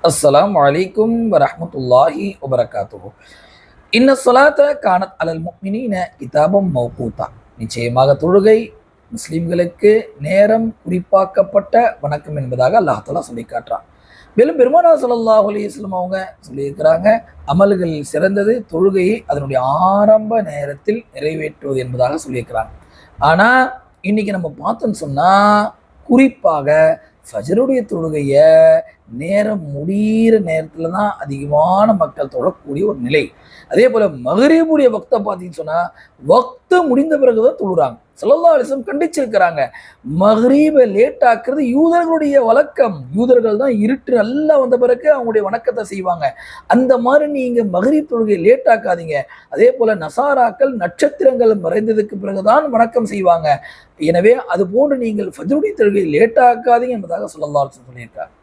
அஸ்ஸலாமு அலைக்கும் வரஹ்மத்துல்லாஹி வபரகாத்துஹு. இன்ன ஸலாத்த கானத் அலல் முஃமினீன கிதாபம் மௌகூதா. நிச்சயமாக தொழுகை முஸ்லிம்களுக்கு நேரம் குறிப்பாக்கப்பட்ட வணக்கம் என்பதாக அல்லாஹ் தஆலா சொல்லி காட்டுறான். மேலும் பெருமானார் ஸல்லல்லாஹு அலைஹி வஸல்லம் அவங்க சொல்லியிருக்கிறாங்க, அமல்கள் சிறந்தது தொழுகையை அதனுடைய ஆரம்ப நேரத்தில் நிறைவேற்றுவது என்பதாக சொல்லியிருக்கிறாங்க. ஆனா இன்னைக்கு நம்ம பார்த்தோம்னு சொன்னா குறிப்பாக ஃபஜருடைய தொழுகைய நேரம் முடிகிற நேரத்துல தான் அதிகமான மக்கள் தொழக்கூடிய ஒரு நிலை. அதே போல மகரீபுடைய வக்த பார்த்தீங்கன்னு சொன்னா வக்து முடிந்த பிறகுதான் தொழுறாங்க. ஸல்லல்லாஹு அலைஹி வஸல்லம் கண்டிச்சிருக்கிறாங்க. மகரீபை லேட் ஆக்குறது யூதர்களுடைய வழக்கம். யூதர்கள் தான் இருட்டு நல்லா வந்த பிறகு அவங்களுடைய வணக்கத்தை செய்வாங்க. அந்த மாதிரி நீங்க மகரீப் தொழுகையை லேட் ஆக்காதீங்க. அதே போல நசாராக்கள் நட்சத்திரங்கள் மறைந்ததுக்கு பிறகுதான் வணக்கம் செய்வாங்க. எனவே அது போன்று நீங்கள் ஃபஜ்ருடைய தொழுகையை லேட் ஆக்காதீங்க என்பதாக ஸல்லல்லாஹு அலைஹி வஸல்லம் சொல்லியிருக்காங்க.